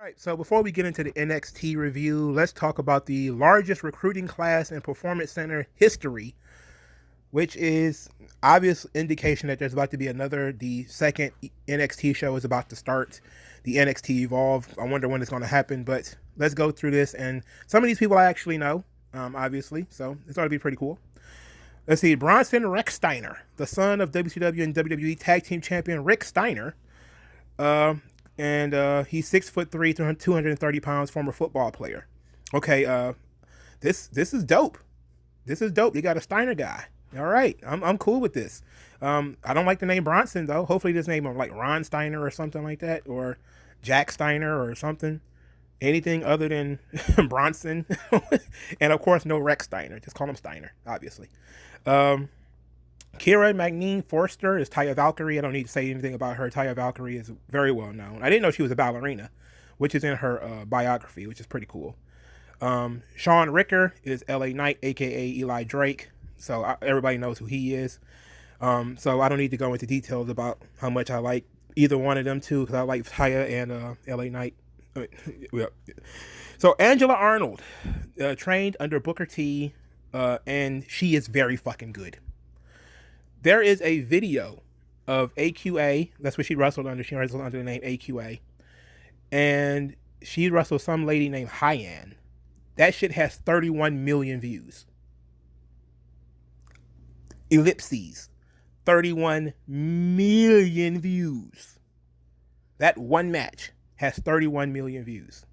Right, so before we get into the NXT review, let's talk about the largest recruiting class in Performance Center history, which is obvious indication that there's about to be the second NXT show is about to start, the NXT Evolve. I wonder when it's going to happen, but let's go through this. And some of these people I actually know, obviously, so it's going to be pretty cool. Let's see, Bronson Rex Steiner, the son of WCW and WWE Tag Team Champion Rick Steiner. And he's 6'3", 230 pounds, former football player. Okay, this is dope. This is dope. You got a Steiner guy. All right, I'm cool with this. I don't like the name Bronson though. Hopefully this name like Ron Steiner or something like that, or Jack Steiner or something. Anything other than Bronson, and of course no Rex Steiner. Just call him Steiner, obviously. Kira Magnine Forster is Taya Valkyrie. I don't need to say anything about her. Taya Valkyrie is very well known. I didn't know she was a ballerina, which is in her biography, which is pretty cool. Sean Ricker is LA Knight, aka Eli Drake. So everybody knows who he is. So I don't need to go into details about how much I like either one of them two, because I like Taya and LA Knight. So Angela Arnold trained under Booker T, and she is very fucking good. There is a video of AQA. That's what she wrestled under. She wrestled under the name AQA. And she wrestled some lady named Hyan. That shit has 31 million views. Ellipses. 31 million views. That one match has 31 million views.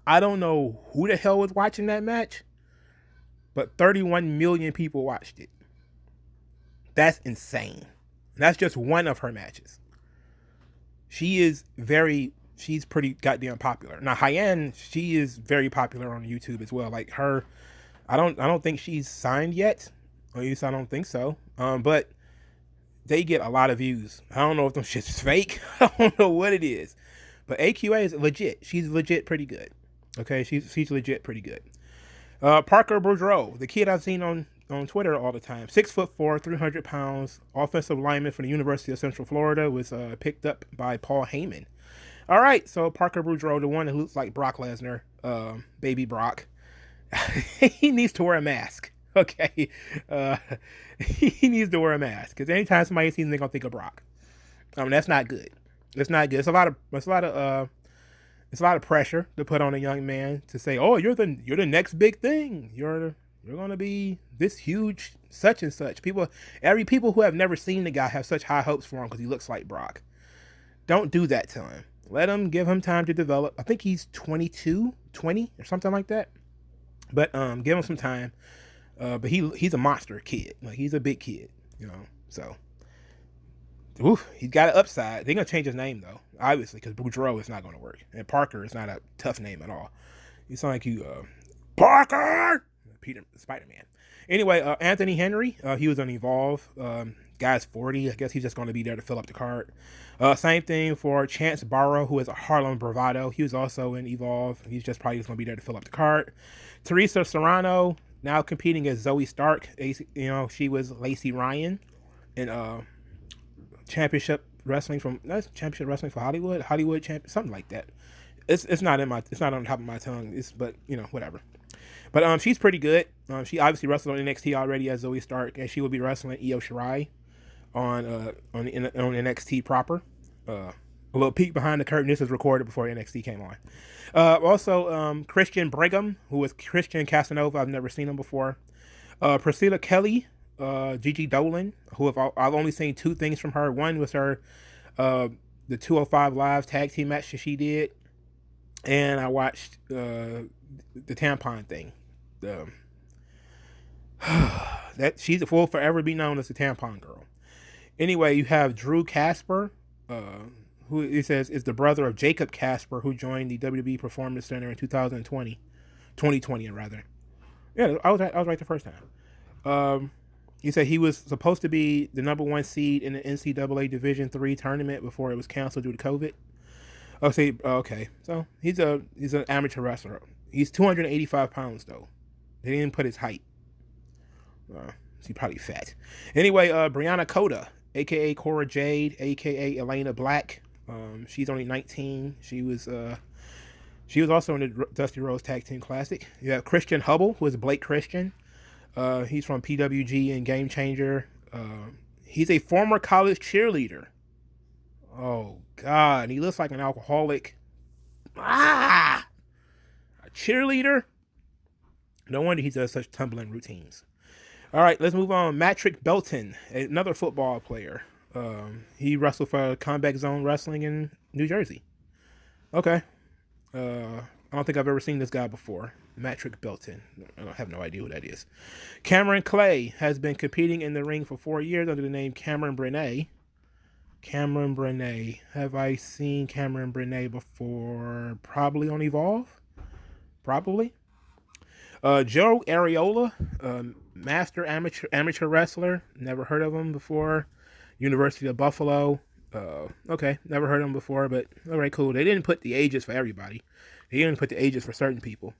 I don't know who the hell was watching that match, but 31 million people watched it. That's insane. That's just one of her matches. She's pretty goddamn popular. Now, Hyan, she is very popular on YouTube as well. Like her, I don't think she's signed yet. At least I don't think so. But they get a lot of views. I don't know if them shit's fake. I don't know what it is. But AQA is legit. She's legit pretty good. Okay, she's legit pretty good. Parker Boudreaux, the kid I've seen on Twitter all the time. 6'4", 300 pounds, offensive lineman from the University of Central Florida, was picked up by Paul Heyman. All right, so Parker Boudreaux, the one who looks like Brock Lesnar, baby Brock, he needs to wear a mask. Okay, he needs to wear a mask, because anytime somebody sees him, they're gonna think of Brock. That's not good. That's not good. It's a lot of pressure to put on a young man to say, "Oh, you're the next big thing. You're gonna be this huge such and such." People who have never seen the guy have such high hopes for him because he looks like Brock. Don't do that to him. Give him time to develop. I think he's 20 or something like that. But give him some time. But he's a monster kid. Like, he's a big kid, So, he's got an upside. They're gonna change his name though, obviously, because Boudreaux is not gonna work, and Parker is not a tough name at all. You sound like you, Parker, Peter Spider-Man. Anyway, Anthony Henry, he was on Evolve. Guy's 40. I guess he's just going to be there to fill up the card. Same thing for Chance Barrow, who is a Harlem Bravado. He was also in Evolve. He's just probably going to be there to fill up the card. Teresa Serrano, now competing as Zoe Stark. She was Lacey Ryan in Championship Wrestling for Hollywood Champion, something like that. It's not on top of my tongue. But whatever. But she's pretty good. She obviously wrestled on NXT already as Zoe Stark, and she will be wrestling Io Shirai on NXT proper. A little peek behind the curtain. This was recorded before NXT came on. Also, Christian Brigham, who is Christian Casanova. I've never seen him before. Priscilla Kelly, Gigi Dolan, who I've only seen two things from her. One was her the 205 Live tag team match that she did, and I watched the tampon thing. That she will forever be known as the tampon girl. Anyway, you have Drew Casper, who it says is the brother of Jacob Casper, who joined the WWE Performance Center in 2020 rather. Yeah, I was right the first time. He said he was supposed to be the number 1 seed in the NCAA Division III tournament before it was canceled due to COVID. Okay. So he's an amateur wrestler. He's 285 pounds though. They didn't put his height. He's probably fat. Anyway, Brianna Coda, aka Cora Jade, aka Elena Black. She's only 19. She was She was also in the Dusty Rhodes Tag Team Classic. You have Christian Hubble, who is Blake Christian. He's from PWG and Game Changer. He's a former college cheerleader. Oh, God. He looks like an alcoholic. A cheerleader? No wonder he does such tumbling routines. All right, let's move on. Matrick Belton, another football player. He wrestled for Combat Zone Wrestling in New Jersey. Okay. I don't think I've ever seen this guy before. Matrick Belton. I have no idea who that is. Cameron Clay has been competing in the ring for 4 years under the name Cameron Brené. Cameron Brené. Have I seen Cameron Brené before? Probably on Evolve. Probably. Joe Areola, master amateur wrestler. Never heard of him before. University of Buffalo. Okay, never heard of him before, but all right, cool. They didn't put the ages for everybody. They didn't put the ages for certain people.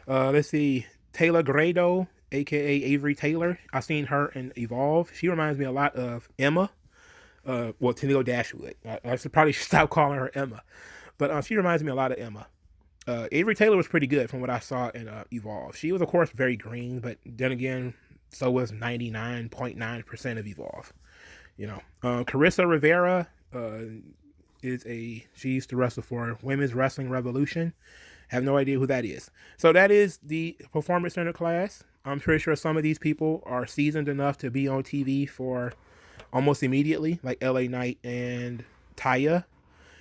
Let's see. Taylor Grado, aka Avery Taylor. I've seen her in Evolve. She reminds me a lot of Emma. Tenille Dashwood. I should probably stop calling her Emma, but she reminds me a lot of Emma. Avery Taylor was pretty good from what I saw in Evolve. She was, of course, very green, but then again, so was 99.9% of Evolve. Carissa Rivera she used to wrestle for Women's Wrestling Revolution. Have no idea who that is. So that is the Performance Center class. I'm pretty sure some of these people are seasoned enough to be on TV for almost immediately, like LA Knight and Taya.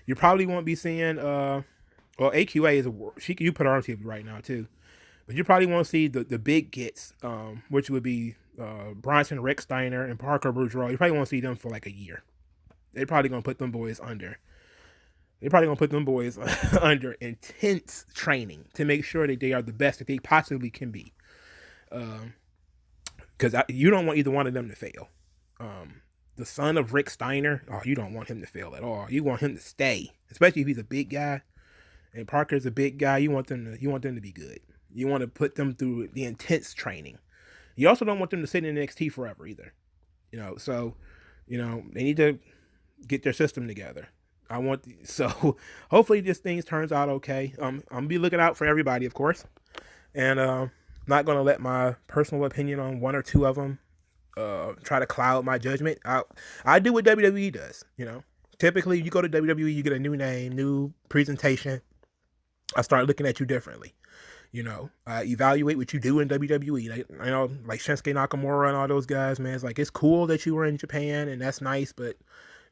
You probably won't be seeing AQA you put her on TV right now too, but you probably won't see the big gets, which would be Bronson Recksteiner and Parker Bourgeois. You probably won't see them for like a year. They're probably gonna put them boys under. They're probably gonna put them boys under intense training to make sure that they are the best that they possibly can be. Because you don't want either one of them to fail. The son of Rick Steiner, you don't want him to fail at all. You want him to stay, especially if he's a big guy. And Parker's a big guy. You want them to be good. You want to put them through the intense training. You also don't want them to sit in NXT forever either. So they need to get their system together. So hopefully this thing turns out okay. I'm gonna be looking out for everybody, of course, and not gonna let my personal opinion on one or two of them try to cloud my judgment. I do what WWE does. Typically you go to WWE, you get a new name, new presentation. I start looking at you differently. I evaluate what you do in WWE. I know, like Shinsuke Nakamura and all those guys, man. It's like, it's cool that you were in Japan and that's nice, but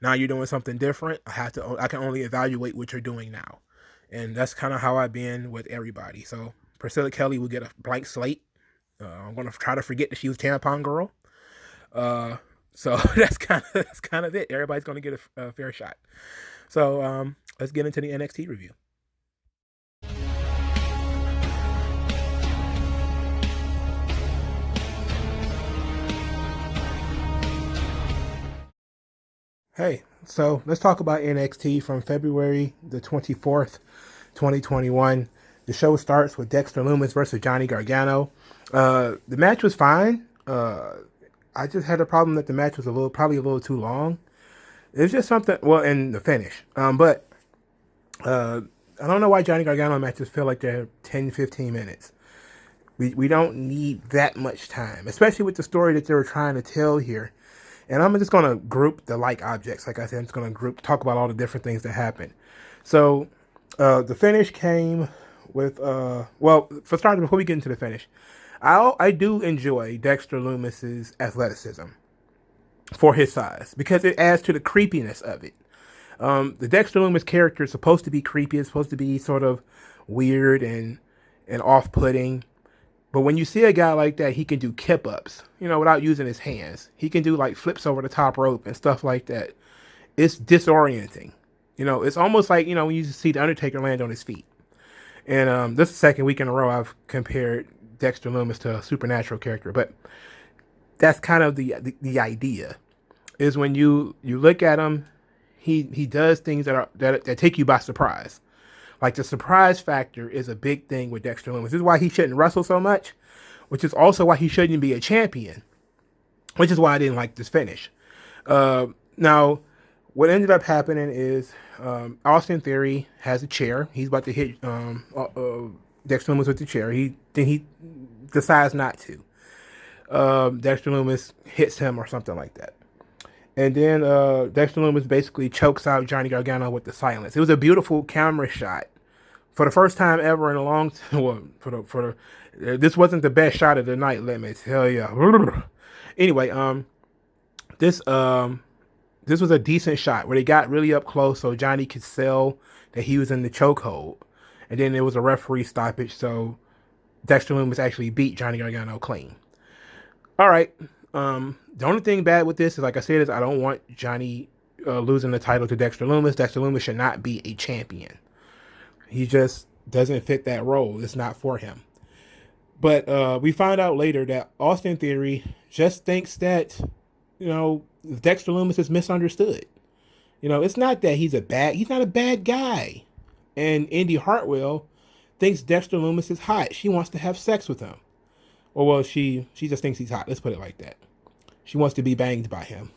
now you're doing something different. I can only evaluate what you're doing now. And that's kind of how I've been with everybody. So Priscilla Kelly will get a blank slate. I'm going to try to forget that she was Tampon Girl. So that's kind of it. Everybody's going to get a fair shot. So let's get into the NXT review. Hey, so let's talk about NXT from February the 24th, 2021. The show starts with Dexter Lumis versus Johnny Gargano. The match was fine. I just had a problem that the match was probably a little too long. It's just something, in the finish. But I don't know why Johnny Gargano matches feel like they're 10, 15 minutes. We don't need that much time, especially with the story that they were trying to tell here. And I'm just going to group the like objects. Like I said, I'm just going to talk about all the different things that happened. So the finish came with, for starters, before we get into the finish, I do enjoy Dexter Lumis's athleticism for his size because it adds to the creepiness of it. The Dexter Lumis character is supposed to be creepy. It's supposed to be sort of weird and off-putting. But when you see a guy like that, he can do kip-ups, without using his hands. He can do like flips over the top rope and stuff like that. It's disorienting. It's almost like, when you see The Undertaker land on his feet. And this is the second week in a row I've compared Dexter Lumis to a supernatural character. But that's kind of the idea, is when you look at him, he does things that take you by surprise. Like, the surprise factor is a big thing with Dexter Lumis. This is why he shouldn't wrestle so much, which is also why he shouldn't be a champion, which is why I didn't like this finish. Now, What ended up happening is Austin Theory has a chair. He's about to hit Dexter Lumis with the chair. He decides not to. Dexter Lumis hits him or something like that. And then Dexter Lumis basically chokes out Johnny Gargano with the silence. It was a beautiful camera shot for the first time ever in a long time. Well, this wasn't the best shot of the night. Let me tell you. Anyway, this this was a decent shot where they got really up close so Johnny could sell that he was in the chokehold, and then there was a referee stoppage, so Dexter Lumis actually beat Johnny Gargano clean. All right. The only thing bad with this is, like I said, is I don't want Johnny losing the title to Dexter Lumis. Dexter Lumis should not be a champion. He just doesn't fit that role. It's not for him. But we find out later that Austin Theory just thinks that, Dexter Lumis is misunderstood. It's not that he's not a bad guy. And Indy Hartwell thinks Dexter Lumis is hot. She wants to have sex with him. Or, well, she just thinks he's hot. Let's put it like that. She wants to be banged by him.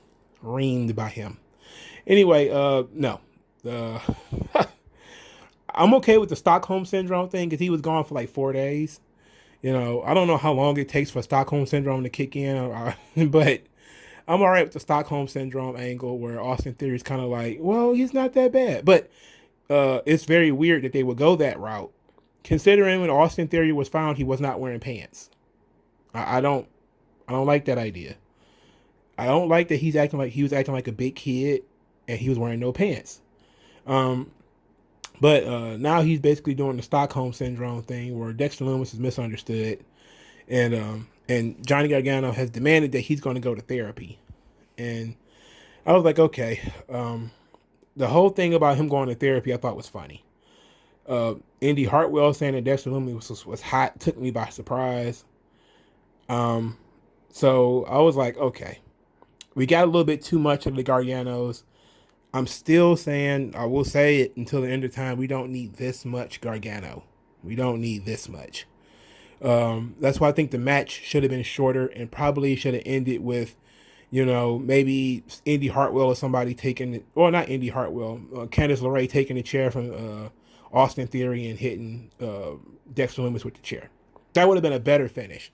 Reamed by him. Anyway, no. I'm okay with the Stockholm Syndrome thing because he was gone for like 4 days. I don't know how long it takes for Stockholm Syndrome to kick in, but I'm all right with the Stockholm Syndrome angle where Austin Theory is kind of like, well, he's not that bad. But it's very weird that they would go that route, considering when Austin Theory was found, he was not wearing pants. I don't like that idea. I don't like that he was acting like a big kid and he was wearing no pants. But now he's basically doing the Stockholm Syndrome thing where Dexter Lumis is misunderstood, and Johnny Gargano has demanded that he's going to go to therapy. And I was like, okay. The whole thing about him going to therapy I thought was funny. Indy Hartwell saying that Dexter Lumis was hot took me by surprise. So I was like, okay, we got a little bit too much of the Garganos. I'm still saying, I will say it until the end of time, we don't need this much Gargano. We don't need this much. That's why I think the match should have been shorter and probably should have ended with, maybe Indy Hartwell or somebody taking it, or not Indy Hartwell, Candice LeRae taking the chair from Austin Theory and hitting Dexter Lumis with the chair. That would have been a better finish.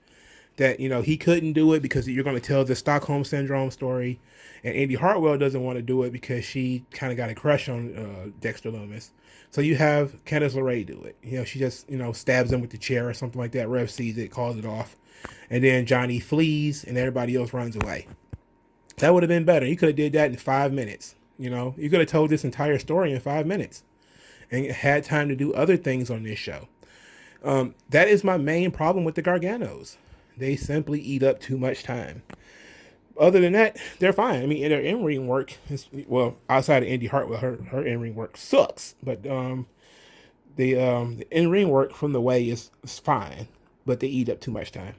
That, he couldn't do it because you're going to tell the Stockholm Syndrome story. And Indy Hartwell doesn't want to do it because she kind of got a crush on Dexter Lumis. So you have Candice LeRae do it. She just, stabs him with the chair or something like that. Rev sees it, calls it off. And then Johnny flees and everybody else runs away. That would have been better. You could have did that in 5 minutes. You could have told this entire story in 5 minutes. And had time to do other things on this show. That is my main problem with the Garganos. They simply eat up too much time. Other than that, they're fine. I mean, their in-ring work is, well, outside of Indy Hartwell, her in-ring work sucks. But the in-ring work from the way is fine, but they eat up too much time.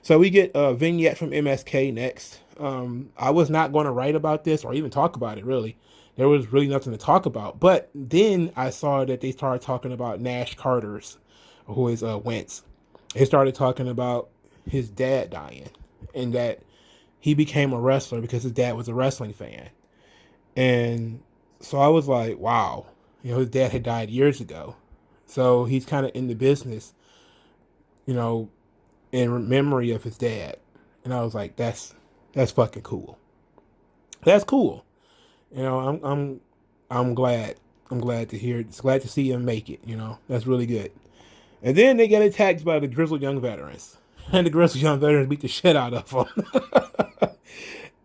So we get a vignette from MSK next. I was not going to write about this or even talk about it, really. There was really nothing to talk about. But then I saw that they started talking about Nash Carter's, who is Wentz. They started talking about his dad dying and that he became a wrestler because his dad was a wrestling fan. And so I was like, wow, his dad had died years ago. So he's kind of in the business, in memory of his dad. And I was like, that's fucking cool. That's cool. I'm glad. I'm glad to hear it. Glad to see him make it, That's really good. And then they get attacked by the Grizzled Young Veterans. And the Grizzled Young Veterans beat the shit out of them.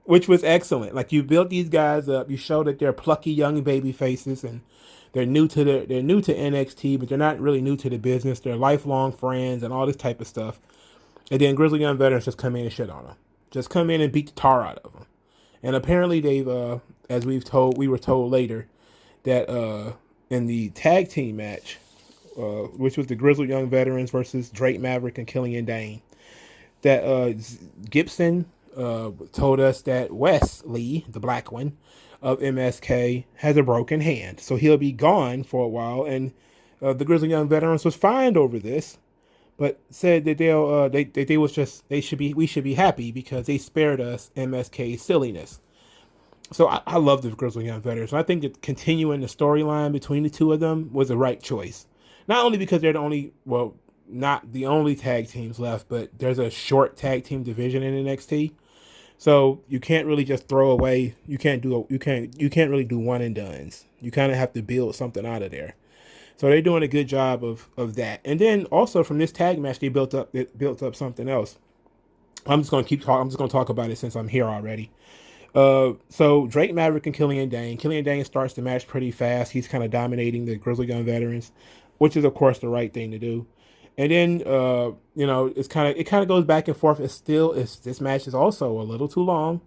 Which was excellent. Like, you built these guys up. You show that they're plucky young baby faces, and they're new to NXT, but they're not really new to the business. They're lifelong friends and all this type of stuff. And then Grizzled Young Veterans just come in and shit on them. Just come in and beat the tar out of them. And apparently they've, as we were told later, that in the tag team match, which was the Grizzled Young Veterans versus Drake Maverick and Killian Dane, that Gibson told us that Wesley, the black one, of MSK, has a broken hand. So he'll be gone for a while. And the Grizzled Young Veterans was fined over this, but said that we should be happy because they spared us MSK's silliness. So I love the Grizzly Young Veterans. And I think that continuing the storyline between the two of them was the right choice. Not only because they're the only, well, not the only tag teams left, but there's a short tag team division in NXT. So you can't really just throw away. You can't really do one and dones. You kind of have to build something out of there. So they're doing a good job of that. And then also from this tag match, they built up something else. I'm just gonna keep talking. I'm just gonna talk about it since I'm here already. So Drake Maverick and Killian Dane. Killian Dane starts the match pretty fast. He's kind of dominating the Grizzly Gun Veterans, which is of course the right thing to do. And then it kind of goes back and forth. This match is also a little too long.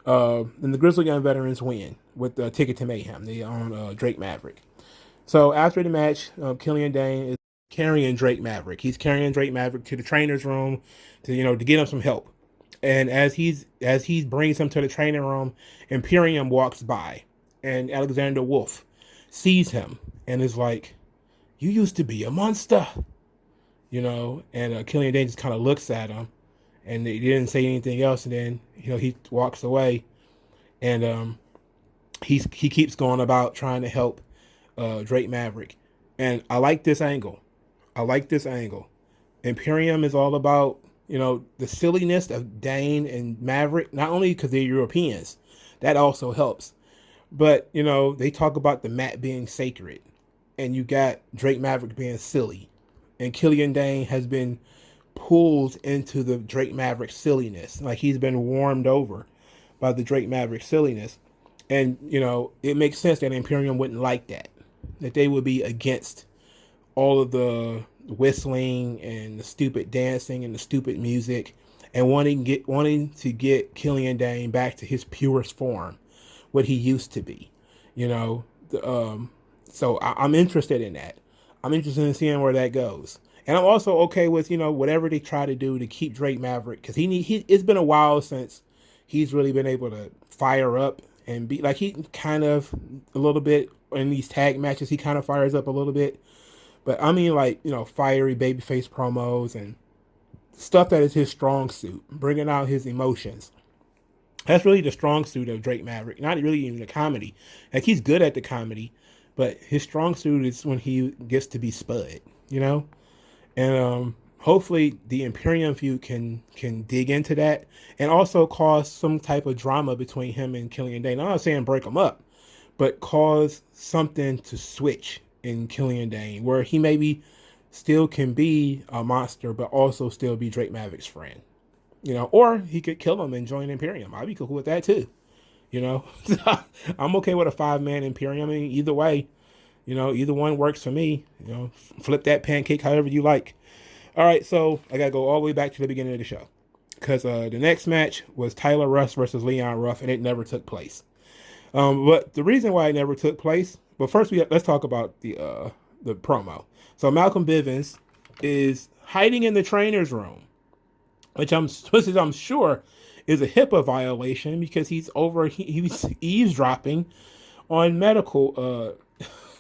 And the Grizzly Gun Veterans win with the Ticket to Mayhem. They own Drake Maverick. So after the match, Killian Dane is carrying Drake Maverick. He's carrying Drake Maverick to the trainer's room to get him some help. And as he brings him to the training room, Imperium walks by, and Alexander Wolf sees him and is like, "You used to be a monster," And Killian Dane just kind of looks at him, and they didn't say anything else. And then he walks away, and he keeps going about trying to help Drake Maverick, and I like this angle. I like this angle. Imperium is all about the silliness of Dane and Maverick, not only because they're Europeans, that also helps, but they talk about the mat being sacred, and you got Drake Maverick being silly, and Killian Dane has been pulled into the Drake Maverick silliness, like he's been warmed over by the Drake Maverick silliness, and it makes sense that Imperium wouldn't like that they would be against all of the whistling and the stupid dancing and the stupid music, and wanting to get Killian Dane back to his purest form, what he used to be, you know. I'm interested in that. I'm interested in seeing where that goes, and I'm also okay with whatever they try to do to keep Drake Maverick, because it's been a while since he's really been able to fire up and be like, he kind of a little bit in these tag matches, he kind of fires up a little bit. But I mean, like, fiery babyface promos and stuff that is his strong suit, bringing out his emotions. That's really the strong suit of Drake Maverick. Not really even the comedy. Like, he's good at the comedy, but his strong suit is when he gets to be Spud. And hopefully the Imperium feud can dig into that and also cause some type of drama between him and Killian Dane. I'm not saying break them up, but cause something to switch in Killian Dane, where he maybe still can be a monster, but also still be Drake Maverick's friend. Or he could kill him and join Imperium. I'd be cool with that too. I'm okay with a 5-man Imperium. I mean, either way, either one works for me. Flip that pancake however you like. All right, so I gotta go all the way back to the beginning of the show, because the next match was Tyler Rust versus Leon Ruff, and it never took place. But the reason why it never took place, but first let's talk about the promo. So Malcolm Bivens is hiding in the trainer's room, which I'm sure is a HIPAA violation, because he's eavesdropping on medical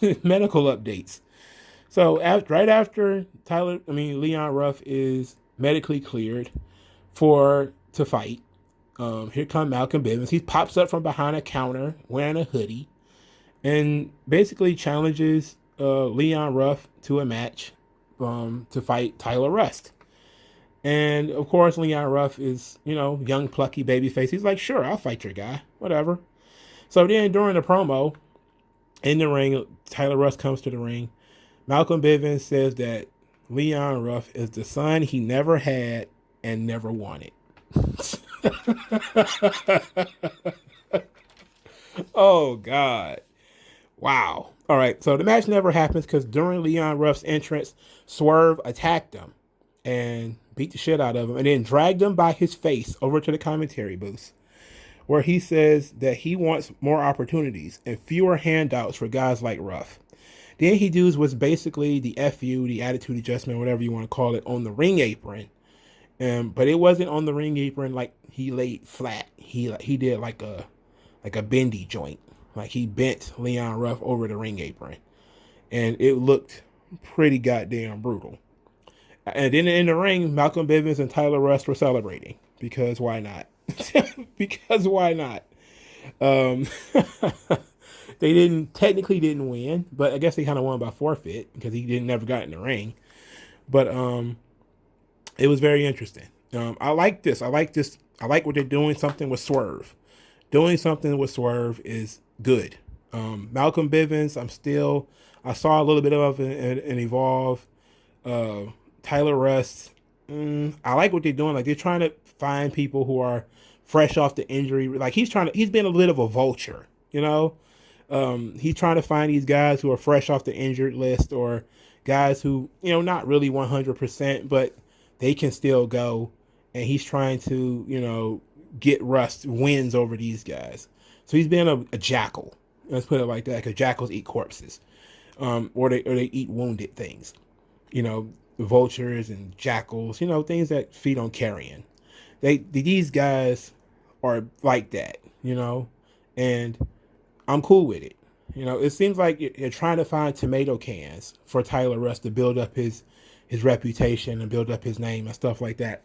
updates. So right after Leon Ruff is medically cleared to fight, here come Malcolm Bivens. He pops up from behind a counter wearing a hoodie and basically challenges Leon Ruff to a match to fight Tyler Rust. And of course, Leon Ruff is, young, plucky babyface. He's like, sure, I'll fight your guy, whatever. So then during the promo, in the ring, Tyler Rust comes to the ring. Malcolm Bivens says that Leon Ruff is the son he never had and never wanted. Oh, God. Wow. All right, so the match never happens because during Leon Ruff's entrance, Swerve attacked him and beat the shit out of him and then dragged him by his face over to the commentary booth, where he says that he wants more opportunities and fewer handouts for guys like Ruff. Then he does what's basically the FU, the attitude adjustment, whatever you want to call it, on the ring apron. But it wasn't on the ring apron like he laid flat. He did like a bendy joint. Like he bent Leon Ruff over the ring apron. And it looked pretty goddamn brutal. And then in the ring, Malcolm Bivens and Tyler Rust were celebrating. Because why not? Because why not? Um, they didn't win, but I guess they kind of won by forfeit because he didn't never got in the ring. But it was very interesting. I like this. I like this. I like what they're doing. Something with Swerve. Doing something with Swerve is good. Malcolm Bivens, I saw a little bit of an evolve. Tyler Rust, I like what they're doing. Like they're trying to find people who are fresh off the injury. Like he's been a bit of a vulture, you know. He's trying to find these guys who are fresh off the injured list or guys who, not really 100%, but they can still go. And he's trying to, get Rust wins over these guys. So he's been a jackal. Let's put it like that, because jackals eat corpses, or they eat wounded things. Vultures and jackals, things that feed on carrion. These guys are like that, and I'm cool with it. It seems like you're trying to find tomato cans for Tyler Rust to build up his reputation and build up his name and stuff like that.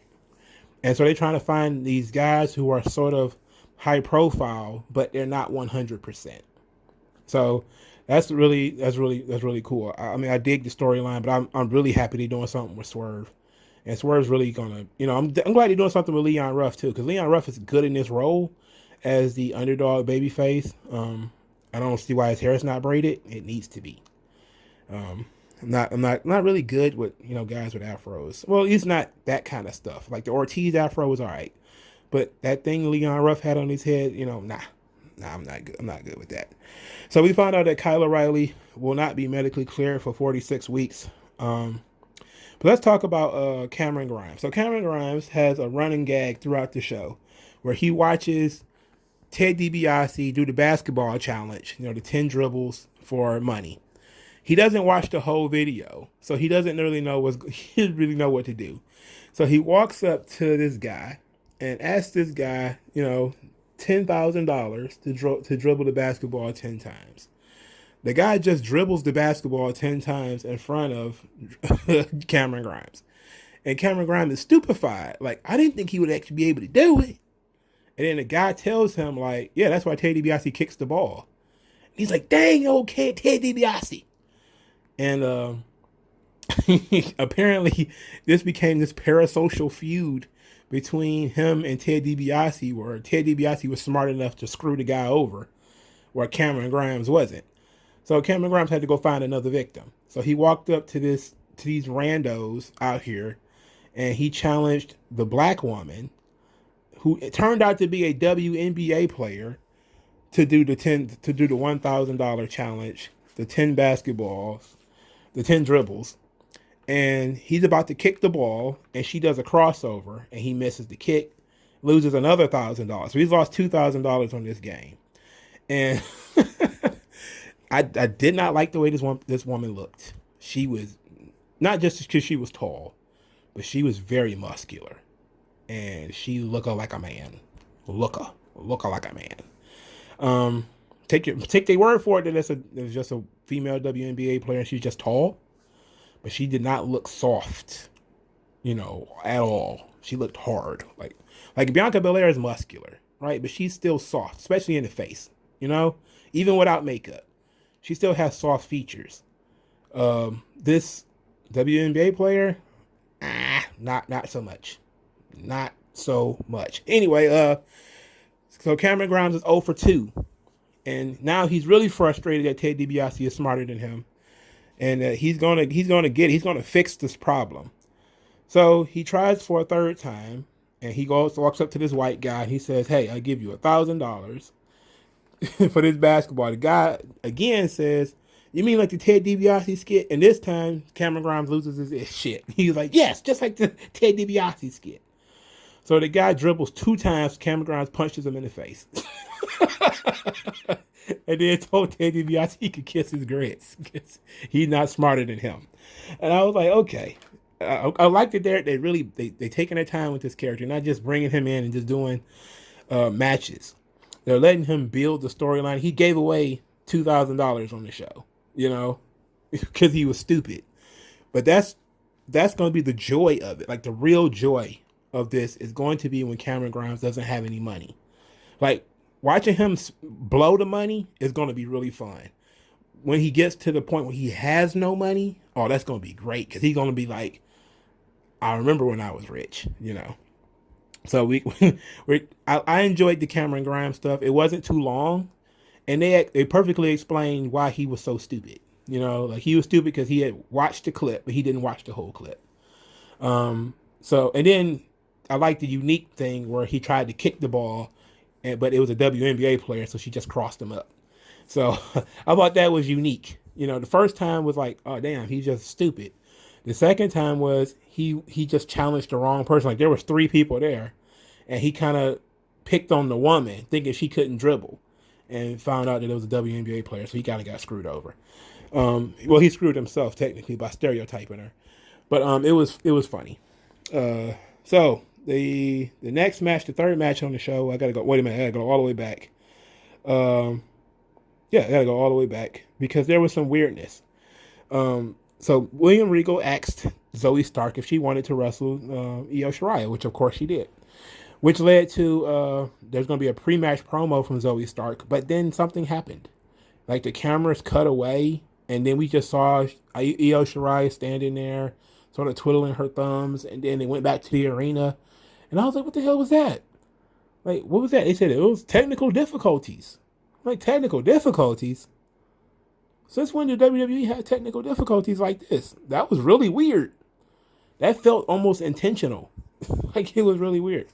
And so they're trying to find these guys who are sort of high profile, but they're not 100%. So that's really cool. I mean, I dig the storyline, but I'm really happy they're doing something with Swerve, and Swerve's really gonna, I'm glad they're doing something with Leon Ruff too, because Leon Ruff is good in this role as the underdog babyface. I don't see why his hair is not braided. It needs to be. I'm not really good with guys with afros. Well, he's not that kind of stuff. Like the Ortiz afro was all right, but that thing Leon Ruff had on his head, nah, I'm not good. I'm not good with that. So we found out that Kyle O'Reilly will not be medically cleared for 46 weeks. But let's talk about Cameron Grimes. So Cameron Grimes has a running gag throughout the show where he watches Ted DiBiase do the basketball challenge, the 10 dribbles for money. He doesn't watch the whole video, so he doesn't really know he doesn't really know what to do. So he walks up to this guy and asks this guy, $10,000 to dribble the basketball 10 times. The guy just dribbles the basketball 10 times in front of Cameron Grimes. And Cameron Grimes is stupefied. Like, I didn't think he would actually be able to do it. And then the guy tells him, like, yeah, that's why Ted DiBiase kicks the ball. And he's like, dang, okay, Ted DiBiase. And apparently this became this parasocial feud between him and Ted DiBiase, where Ted DiBiase was smart enough to screw the guy over, where Cameron Grimes wasn't. So Cameron Grimes had to go find another victim. So he walked up to these randos out here, and he challenged the black woman, who it turned out to be a WNBA player, to do the $1,000 challenge, the 10 basketballs, the 10 dribbles. And he's about to kick the ball, and she does a crossover, and he misses the kick, loses another $1,000. So he's lost $2,000 on this game. And I did not like the way this woman looked. She was, not just because she was tall, but she was very muscular, and she looked like a man. Look like a man. Take their word for it that it's just a female WNBA player, and she's just tall. But she did not look soft, at all. She looked hard. Like Bianca Belair is muscular, right? But she's still soft, especially in the face, even without makeup. She still has soft features. This WNBA player, not so much. Not so much. Anyway, so Cameron Grimes is 0 for 2. And now he's really frustrated that Ted DiBiase is smarter than him. And he's gonna fix this problem. So he tries for a third time, and he walks up to this white guy, and he says, "Hey, I give you $1,000 for this basketball." The guy again says, "You mean like the Ted DiBiase skit?" And this time, Cameron Grimes loses his shit. He's like, "Yes, just like the Ted DiBiase skit." So the guy dribbles 2 times. Cameron Grimes punches him in the face. And then told Ted DiBiase he could kiss his grits because he's not smarter than him. And I was like, okay. I like that they taking their time with this character, not just bringing him in and just doing matches. They're letting him build the storyline. He gave away $2,000 on the show, because he was stupid. But that's going to be the joy of it. Like, the real joy of this is going to be when Cameron Grimes doesn't have any money. Like, watching him blow the money is going to be really fun. When he gets to the point where he has no money, oh, that's going to be great because he's going to be like, I remember when I was rich, you know. So I enjoyed the Cameron Grimes stuff. It wasn't too long, and they perfectly explained why he was so stupid. You know, like he was stupid because he had watched the clip, but he didn't watch the whole clip. So and then I like the unique thing where he tried to kick the ball, but it was a WNBA player, so she just crossed him up. So I thought that was unique. You know, the first time was like, oh damn, he's just stupid. The second time was he just challenged the wrong person. Like there was 3 people there, and he kind of picked on the woman, thinking she couldn't dribble, and found out that it was a WNBA player, so he kind of got screwed over. Well, he screwed himself technically by stereotyping her, but it was funny. So the next match, the third match on the show, I gotta go. Wait a minute, I gotta go all the way back. Yeah, I gotta go all the way back because there was some weirdness. So William Regal asked Zoe Stark if she wanted to wrestle Io Shirai, which of course she did. Which led to there's going to be a pre-match promo from Zoe Stark, but then something happened. Like the cameras cut away, and then we just saw Io Shirai standing there, sort of twiddling her thumbs, and then they went back to the arena. And I was like, what the hell was that? Like, what was that? They said it was technical difficulties. Like, technical difficulties? Since when did WWE have technical difficulties like this? That was really weird. That felt almost intentional. Like, it was really weird.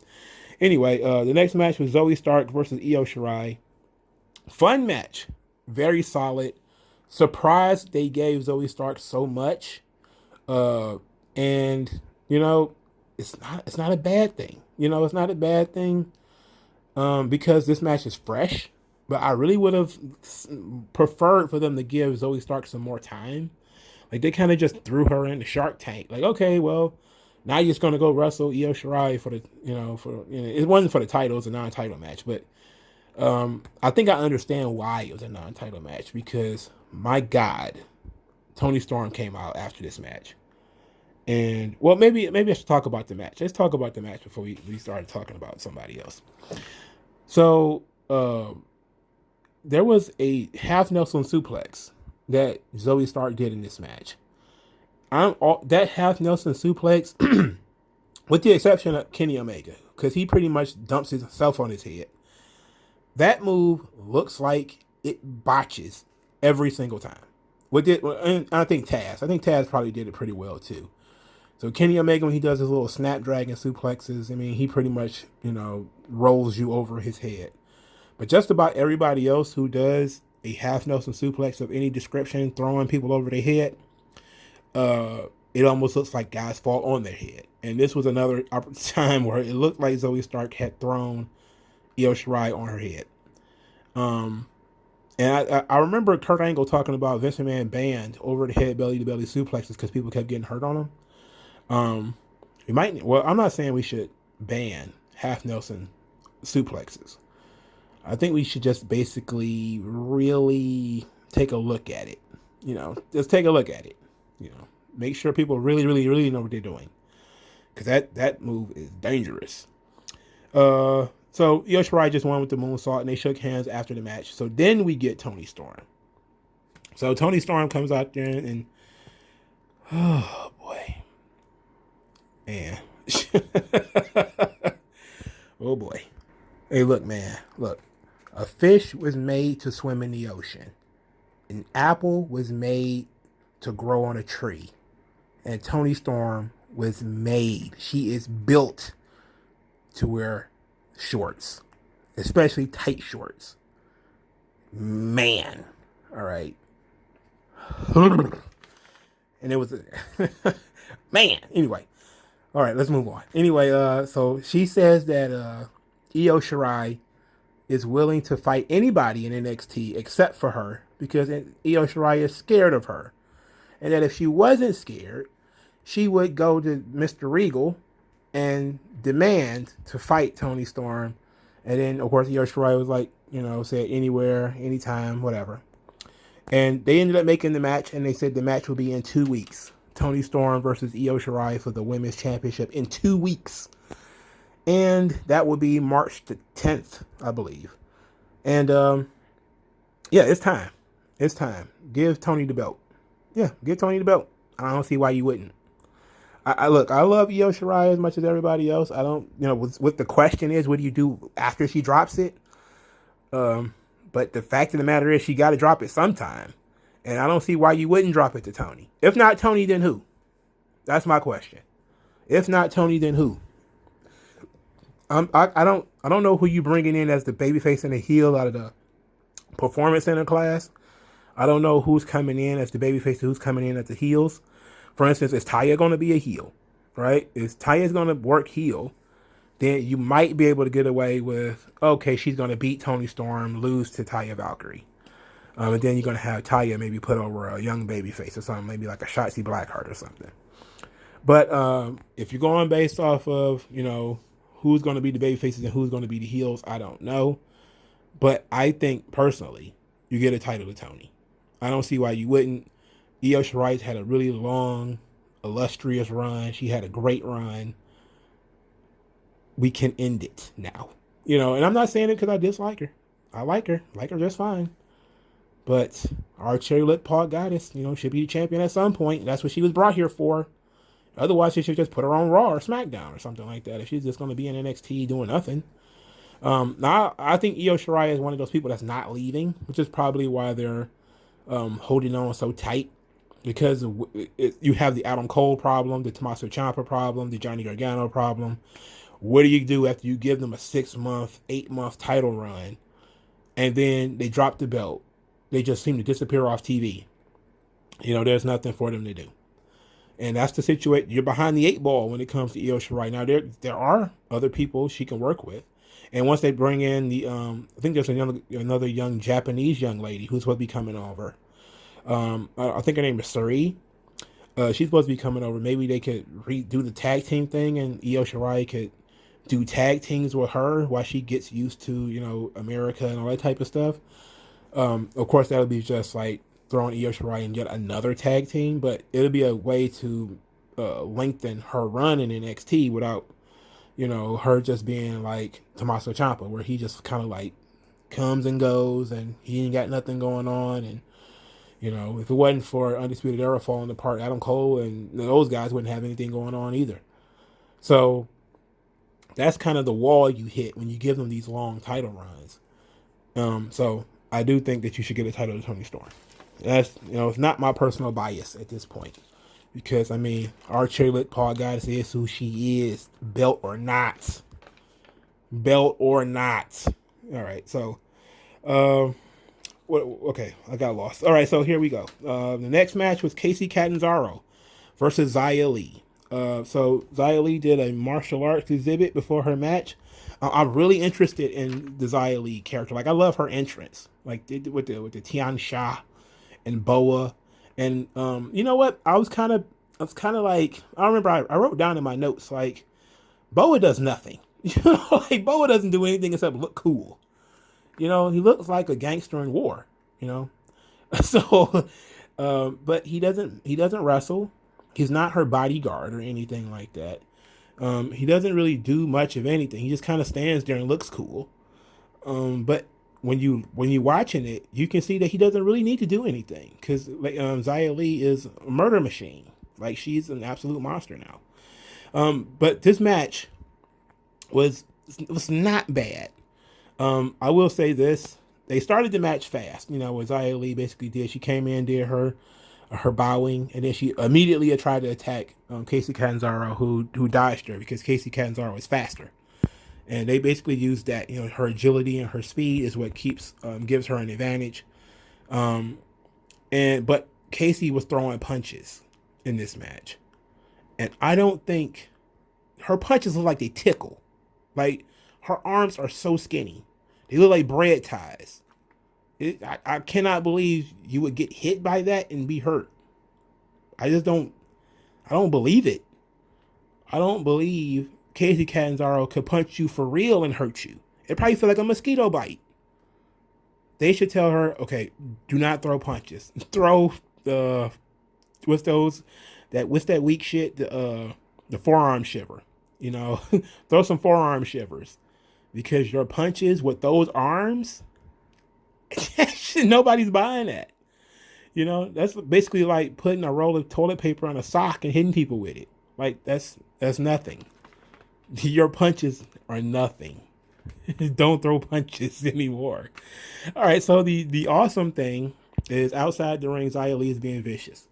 Anyway, the next match was Zoe Stark versus Io Shirai. Fun match. Very solid. Surprised they gave Zoe Stark so much. And, you know, it's not a bad thing. You know, it's not a bad thing because this match is fresh. But I really would have preferred for them to give Zoe Stark some more time. Like, they kind of just threw her in the Shark Tank. Like, okay, well, now you're just going to go wrestle Io Shirai for the, it wasn't for the title, it's a non-title match. But I think I understand why it was a non-title match because, my God, Toni Storm came out after this match. And, well, maybe I should talk about the match. Let's talk about the match before we started talking about somebody else. So, there was a half Nelson suplex that Zoe Stark did in this match. That half Nelson suplex, with the exception of Kenny Omega, because he pretty much dumps himself on his head. That move looks like it botches every single time. And I think Taz probably did it pretty well too. So Kenny Omega, when he does his little snapdragon suplexes, I mean, he pretty much, rolls you over his head. But just about everybody else who does a half Nelson suplex of any description, throwing people over their head, it almost looks like guys fall on their head. And this was another time where it looked like Zoe Stark had thrown Io Shirai on her head. And I remember Kurt Angle talking about Vince McMahon banned over the head belly-to-belly suplexes because people kept getting hurt on them. I'm not saying we should ban half Nelson suplexes. I think we should just basically really take a look at it. Just take a look at it. Make sure people really, really, really know what they're doing. Because that move is dangerous. So Io Shirai just won with the moonsault, and they shook hands after the match. So then we get Toni Storm. So Toni Storm comes out there and oh boy. Man. Oh boy. Hey, look, man. Look. A fish was made to swim in the ocean. An apple was made to grow on a tree. And Toni Storm was made. She is built to wear shorts. Especially tight shorts. Man. All right. And it was... Man. Anyway. All right, let's move on. Anyway, so she says that Io Shirai is willing to fight anybody in NXT except for her because Io Shirai is scared of her. And that if she wasn't scared, she would go to Mr. Regal and demand to fight Toni Storm. And then, of course, Io Shirai was like, said anywhere, anytime, whatever. And they ended up making the match, and they said the match will be in 2 weeks. Toni Storm versus Io Shirai for the Women's Championship in 2 weeks. And that will be March the 10th, I believe. And yeah, it's time. It's time. Give Tony the belt. Yeah, give Tony the belt. I don't see why you wouldn't. I look, I love Io Shirai as much as everybody else. I don't, what the question is, what do you do after she drops it? But the fact of the matter is, she got to drop it sometime, and I don't see why you wouldn't drop it to Tony. If not Tony, then who? That's my question. If not Tony, then who? I don't know who you bringing in as the babyface and the heel out of the performance center class. I don't know who's coming in as the babyface and who's coming in as the heels. For instance, is Taya going to be a heel? Right? Is Taya's going to work heel? Then you might be able to get away with, okay, she's going to beat Toni Storm, lose to Taya Valkyrie. And then you're going to have Taya maybe put over a young babyface or something, maybe like a Shotzi Blackheart or something. But if you're going based off of, who's going to be the babyfaces and who's going to be the heels, I don't know. But I think, personally, you get a title to Tony. I don't see why you wouldn't. Io Shirai's had a really long, illustrious run. She had a great run. We can end it now. And I'm not saying it because I dislike her. I like her just fine. But our cherry lip pod goddess, should be the champion at some point. That's what she was brought here for. Otherwise, she should just put her on Raw or SmackDown or something like that if she's just going to be in NXT doing nothing. Now, I think Io Shirai is one of those people that's not leaving, which is probably why they're holding on so tight. Because you have the Adam Cole problem, the Tommaso Ciampa problem, the Johnny Gargano problem. What do you do after you give them a 6-month, 8-month title run, and then they drop the belt? They just seem to disappear off TV. There's nothing for them to do. And that's the situation. You're behind the 8 ball when it comes to Io Shirai. Now, there are other people she can work with. And once they bring in the, I think there's another young Japanese young lady who's supposed to be coming over. I think her name is Suri. She's supposed to be coming over. Maybe they could redo the tag team thing, and Io Shirai could do tag teams with her while she gets used to, America and all that type of stuff. Of course, that'll be just like throwing Io Shirai in yet another tag team, but it'll be a way to lengthen her run in NXT without, her just being like Tommaso Ciampa, where he just kind of like comes and goes and he ain't got nothing going on. And, if it wasn't for Undisputed Era falling apart, Adam Cole and those guys wouldn't have anything going on either. So that's kind of the wall you hit when you give them these long title runs. So I do think that you should get a title to Toni Storm. That's, it's not my personal bias at this point. Because, our cherry-lit pod goddess is who she is. Belt or not. Belt or not. All right, so, okay, I got lost. All right, so here we go. The next match was Kacy Catanzaro versus Xia Li. So Xia Li did a martial arts exhibit before her match. I'm really interested in the Xia Li character. Like, I love her entrance. Like, with the Tian Sha and Boa. And you know what? I was kind of like, I remember I wrote down in my notes, like, Boa does nothing. Like, Boa doesn't do anything except look cool. He looks like a gangster in war. So, but he doesn't wrestle. He's not her bodyguard or anything like that. He doesn't really do much of anything. He just kind of stands there and looks cool. But when you're watching it, you can see that he doesn't really need to do anything because Xia Li is a murder machine. Like, she's an absolute monster now. But this match was not bad. I will say this: they started the match fast. What Xia Li basically did, she came in, did her bowing, and then she immediately tried to attack Kacy Catanzaro, who dodged her because Kacy Catanzaro is faster. And they basically used that, her agility and her speed is what gives her an advantage. But Kacy was throwing punches in this match, and I don't think her punches look like they tickle. Like, her arms are so skinny, they look like bread ties. I cannot believe you would get hit by that and be hurt. I don't believe it. I don't believe Kacy Catanzaro could punch you for real and hurt you. It probably feel like a mosquito bite. They should tell her, okay, do not throw punches. Throw what's that weak shit? The forearm shiver. Throw some forearm shivers. Because your punches with those arms, Nobody's buying that. You know, that's basically like putting a roll of toilet paper on a sock and hitting people with it. Like that's nothing. Your punches are nothing. Don't throw punches anymore. All right, so the awesome thing is outside the ring, Xia Li is being vicious.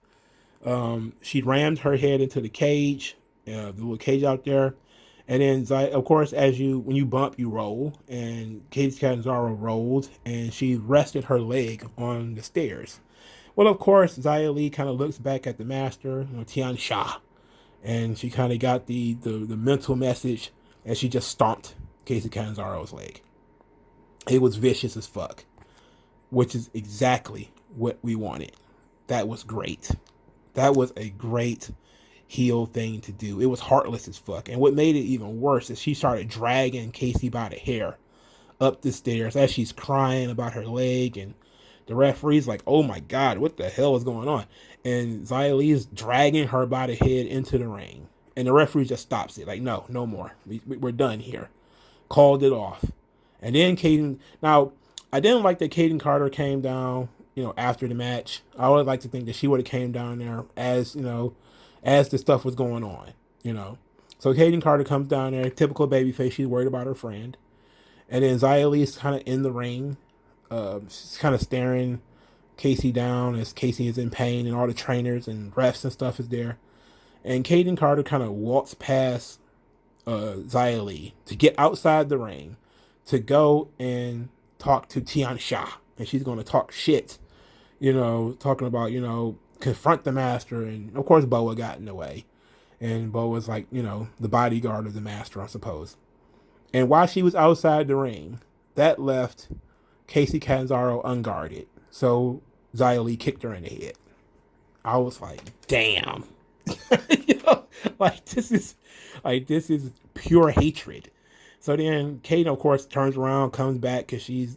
She rammed her head into the cage, the little cage out there, and then of course, when you bump, you roll, and Kacy Catanzaro rolled, and she rested her leg on the stairs. Well, of course, Xia Li kind of looks back at the master, Tian Sha, and she kind of got the mental message, and she just stomped Kacy Catanzaro's leg. It was vicious as fuck, which is exactly what we wanted. That was great. That was a great heel thing to do. It was heartless as fuck. And what made it even worse is she started dragging Kacy by the hair up the stairs as she's crying about her leg, and the referee's like, oh my God, what the hell is going on? And Xia Li is dragging her by the head into the ring. And the referee just stops it. Like, no more. We're done here. Called it off. And then now, I didn't like that Kayden Carter came down, after the match. I would like to think that she would have came down there as the stuff was going on, So Kayden Carter comes down there, typical babyface. She's worried about her friend. And then Xia Li is kind of in the ring. She's kind of staring Kacy down as Kacy is in pain, and all the trainers and refs and stuff is there. And Kayden Carter kind of walks past Xia Li to get outside the ring to go and talk to Tian Sha. And she's going to talk shit, talking about, confront the master. And of course, Boa got in the way. And Boa's like, the bodyguard of the master, I suppose. And while she was outside the ring, that left Kacy Catanzaro unguarded. So Xia Li kicked her in the head. I was like, damn. This is pure hatred. So then Kate, of course, turns around, comes back because she's,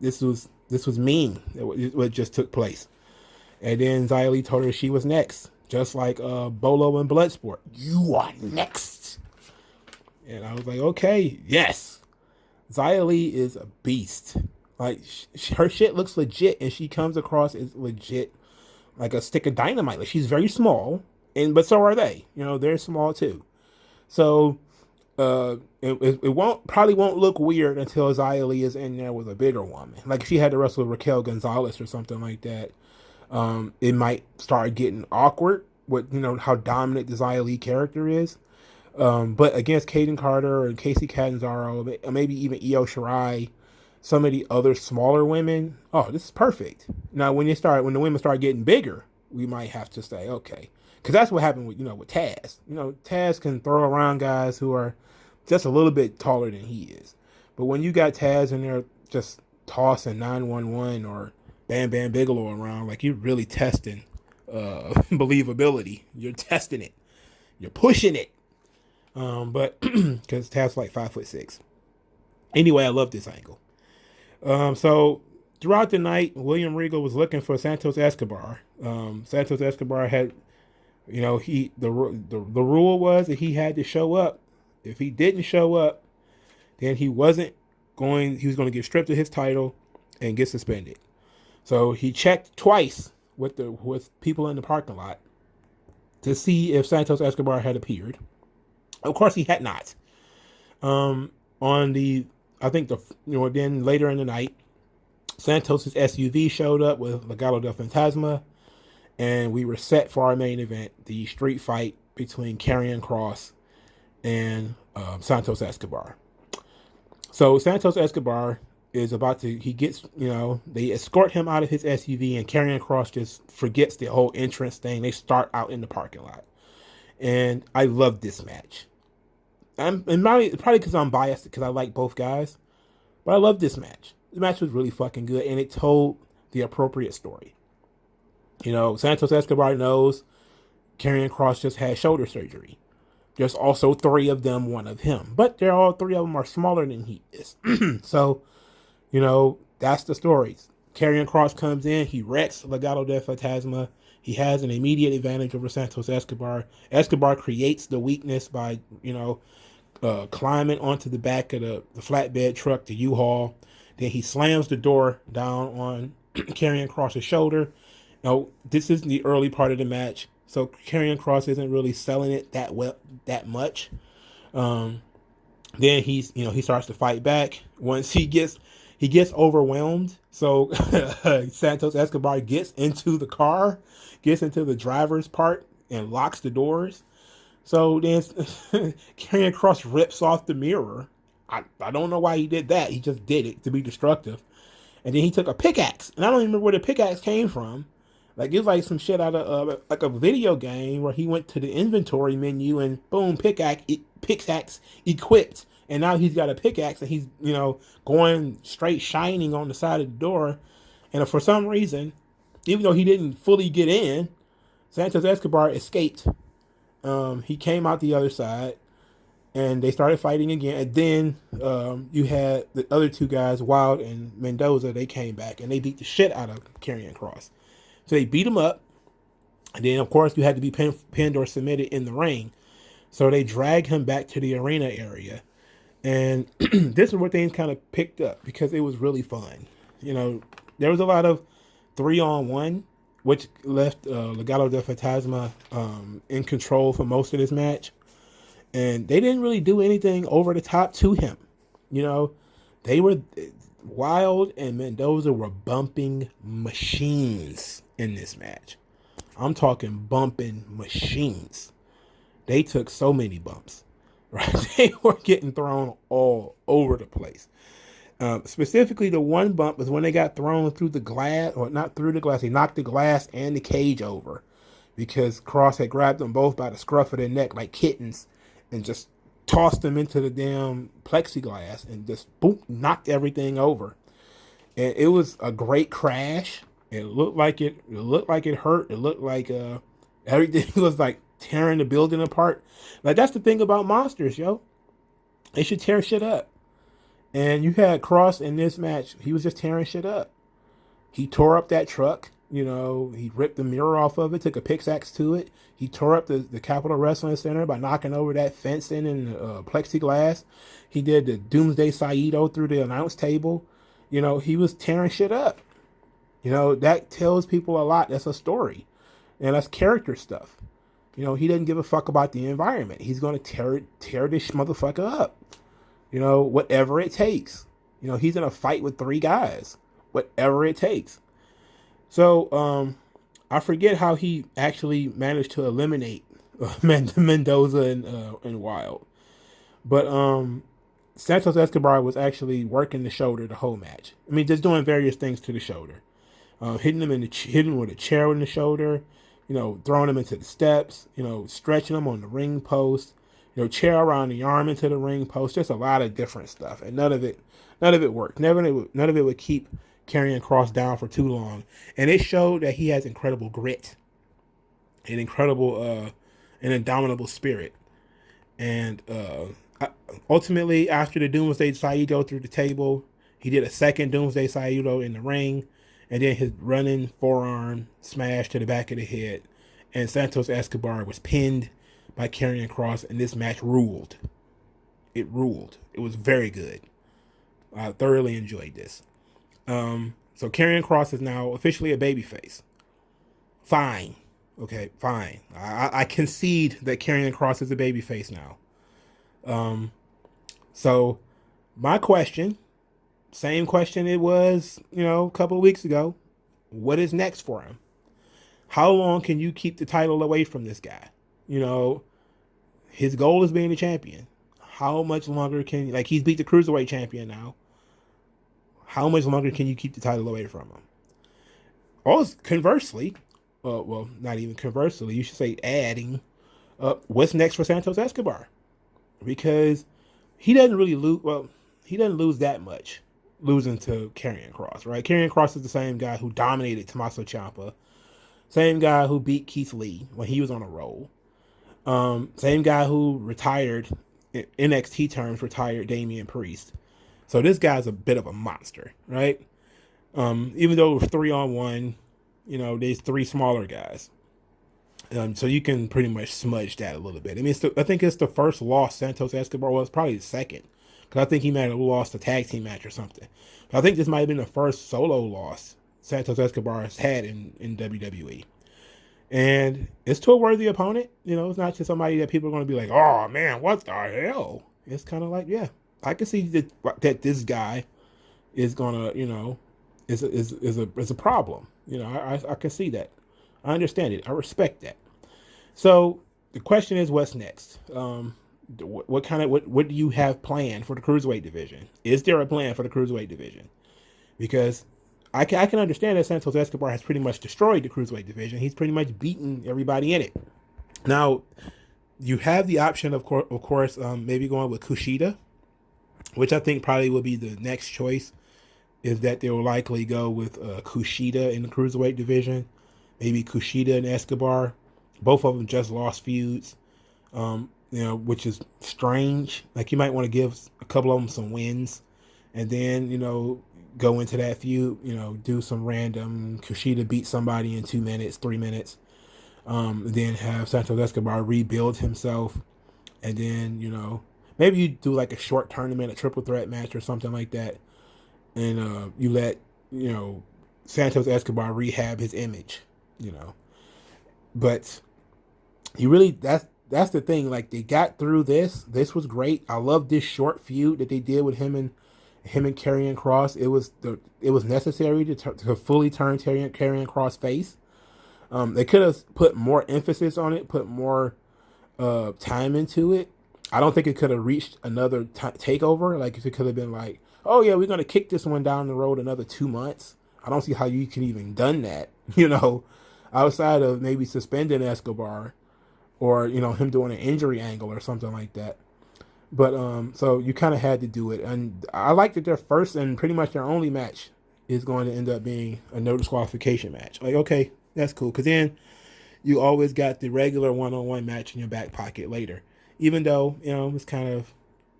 this was mean. What just took place. And then Xia Li told her she was next, just like Bolo in Bloodsport. You are next. And I was like, okay, yes. Xia Li is a beast. Like, her shit looks legit, and she comes across as legit, like a stick of dynamite. Like, she's very small, but so are they. They're small too. So it probably won't look weird until Xia Li is in there with a bigger woman. Like if she had to wrestle Raquel Gonzalez or something like that, it might start getting awkward with how dominant the Xia Li character is. But against Kayden Carter and Kacy Catanzaro, maybe even Io Shirai, some of the other smaller women, oh, this is perfect. Now, when the women start getting bigger, we might have to say, okay, because that's what happened with with Taz. Taz can throw around guys who are just a little bit taller than he is. But when you got Taz in there just tossing 911 or Bam Bam Bigelow around, like you're really testing believability. You're testing it. You're pushing it. But because Taz's like 5'6". Anyway, I love this angle. So throughout the night, William Regal was looking for Santos Escobar. Santos Escobar had, the rule was that he had to show up. If he didn't show up, then he was going to get stripped of his title and get suspended. So he checked twice with people in the parking lot to see if Santos Escobar had appeared. Of course, he had not. Then later in the night, Santos's SUV showed up with Legado del Fantasma, and we were set for our main event, the street fight between Karrion Kross and Santos Escobar. So Santos Escobar is they escort him out of his SUV, and Karrion Kross just forgets the whole entrance thing. They start out in the parking lot. And I love this match. Probably because I'm biased because I like both guys, but I love this match. The match was really fucking good, and it told the appropriate story. Santos Escobar knows Karrion Kross just had shoulder surgery. There's also 3 of them, 1 of him, but all 3 of them are smaller than he is. So, that's the story. Karrion Kross comes in, he wrecks Legado del Fantasma. He has an immediate advantage over Santos Escobar. Escobar creates the weakness by, climbing onto the back of the flatbed truck, the U-Haul. Then he slams the door down on Karrion Kross's shoulder. Now, this is the early part of the match, so Karrion Kross isn't really selling it that much. Then he starts to fight back. Once he gets overwhelmed, so Santos Escobar gets into the car, gets into the driver's part, and locks the doors. So then Karrion Kross rips off the mirror. I don't know why he did that. He just did it to be destructive. And then he took a pickaxe, and I don't even remember where the pickaxe came from. Like, it's like some shit out of like a video game where he went to the inventory menu and boom, pickaxe equipped. And now he's got a pickaxe and he's, going straight shining on the side of the door. And for some reason, even though he didn't fully get in, Santos Escobar escaped. He came out the other side and they started fighting again. And then you had the other two guys, Wild and Mendoza, they came back and they beat the shit out of Karrion Kross. So they beat him up. And then, of course, you had to be pinned or submitted in the ring. So they dragged him back to the arena area. And this is where things kind of picked up because it was really fun. There was a lot of 3-on-1, which left Legado del Fantasma in control for most of this match. And they didn't really do anything over the top to him. They were... Wild and Mendoza were bumping machines in this match. I'm talking bumping machines. They took so many bumps, right? They were getting thrown all over the place. Specifically, the one bump was when they got thrown through the glass, or not through the glass. They knocked the glass and the cage over because Kross had grabbed them both by the scruff of their neck like kittens and just tossed them into the damn plexiglass and just boom, knocked everything over. And it was a great crash. It looked like it hurt. It looked like everything was like tearing the building apart. Like, that's the thing about monsters, yo. They should tear shit up. And you had Kross in this match. He was just tearing shit up. He tore up that truck. He ripped the mirror off of it, took a pickaxe to it. He tore up the Capitol Wrestling Center by knocking over that fencing and plexiglass. He did the Doomsday Saito through the announce table. He was tearing shit up. That tells people a lot. That's a story. And that's character stuff. He doesn't give a fuck about the environment. He's going to tear this motherfucker up. Whatever it takes. He's in a fight with 3 guys. Whatever it takes. So, I forget how he actually managed to eliminate Mendoza and Wild. But Santos Escobar was actually working the shoulder the whole match. I mean, just doing various things to the shoulder. Hitting him with a chair in the shoulder, throwing him into the steps, stretching him on the ring post, chair around the arm into the ring post. Just a lot of different stuff. And none of it worked. None of it would keep Karrion Kross down for too long. And it showed that he has incredible grit, an indomitable spirit. And ultimately, after the Doomsday Saito through the table, he did a second Doomsday Saito in the ring, and then his running forearm smash to the back of the head. And Santos Escobar was pinned by Karrion Kross, and this match ruled. It ruled. It was very good. I thoroughly enjoyed this. So Karrion Kross is now officially a babyface. Fine. Okay, fine. I concede that Karrion Kross is a babyface now. So my question, same question it was, a couple of weeks ago. What is next for him? How long can you keep the title away from this guy? His goal is being the champion. How much longer he's beat the Cruiserweight champion now. How much longer can you keep the title away from him? Also, conversely, well, not even conversely, you should say adding, what's next for Santos Escobar? Because he doesn't really lose, he doesn't lose that much losing to Karrion Kross, right? Karrion Kross is the same guy who dominated Tommaso Ciampa, same guy who beat Keith Lee when he was on a roll, same guy who retired, in NXT terms, retired Damian Priest. So this guy's a bit of a monster, right? Even though it was 3-on-1, there's 3 smaller guys. So you can pretty much smudge that a little bit. I mean, I think it's the first loss Santos Escobar was, probably the second. because I think he might have lost a tag team match or something. But I think this might have been the first solo loss Santos Escobar has had in WWE. And it's to a worthy opponent. You know, it's not to somebody that people are going to be like, oh man, what the hell? It's kind of like, yeah, I can see that this guy is gonna, you know, is a problem. You know, I can see that. I understand it. I respect that. So the question is, what's next? What do you have planned for the cruiserweight division? Is there a plan for the cruiserweight division? Because I can understand that Santos Escobar has pretty much destroyed the cruiserweight division. He's pretty much beaten everybody in it. Now, you have the option, of course, maybe going with Kushida, which I think probably will be the next choice. Is that they will likely go with Kushida in the cruiserweight division, maybe Kushida and Escobar. Both of them just lost feuds, you know, which is strange. Like, you might want to give a couple of them some wins, and then, you know, go into that feud, you know, do some random Kushida beat somebody in 2 minutes, 3 minutes, then have Santos Escobar rebuild himself, and then, you know, maybe you do like a short tournament, a triple threat match or something like that, and you let, you know, Santos Escobar rehab his image, you know. But you really, that's the thing. Like, they got through this. This was great. I love this short feud that they did with him and Karrion Kross. It was necessary to fully turn Karrion Kross face. They could have put more emphasis on it, put more time into it. I don't think it could have reached another takeover. Like, if it could have been like, oh yeah, we're gonna kick this one down the road another 2 months. I don't see how you could even done that. You know, outside of maybe suspending Escobar, or, you know, him doing an injury angle or something like that. But so you kind of had to do it, and I like that their first and pretty much their only match is going to end up being a no disqualification match. Like, okay, that's cool, because then you always got the regular one-on-one match in your back pocket later, even though, you know, it's kind of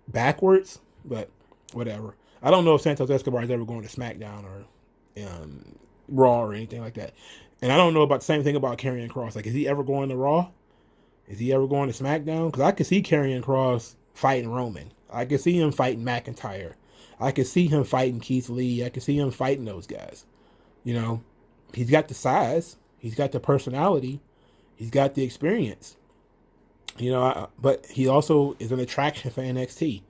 backwards, but whatever. I don't know if Santos Escobar is ever going to SmackDown or Raw or anything like that, and I don't know about the same thing about Karrion Kross. Like, is he ever going to Raw? Is he ever going to SmackDown? Because I could see Karrion Kross fighting Roman. I could see him fighting McIntyre. I could see him fighting Keith Lee. I could see him fighting those guys. You know, he's got the size. He's got the personality. He's got the experience. You know, but he also is an attraction for NXT.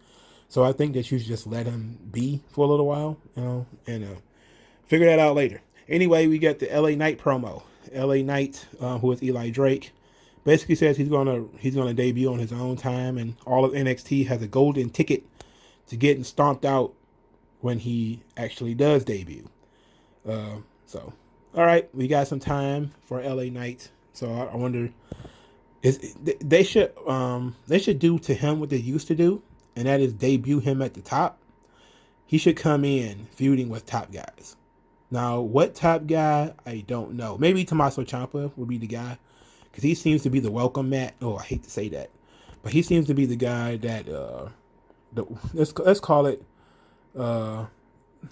So I think that you should just let him be for a little while, you know, and figure that out later. Anyway, we got the LA Knight promo. LA Knight, who is Eli Drake, basically says he's gonna debut on his own time, and all of NXT has a golden ticket to getting stomped out when he actually does debut. So, all right, we got some time for LA Knight. So I wonder, they should do to him what they used to do, and that is debut him at the top. He should come in feuding with top guys. Now, what top guy, I don't know. Maybe Tommaso Ciampa would be the guy, because he seems to be the welcome mat. Oh, I hate to say that, but he seems to be the guy that let's call it,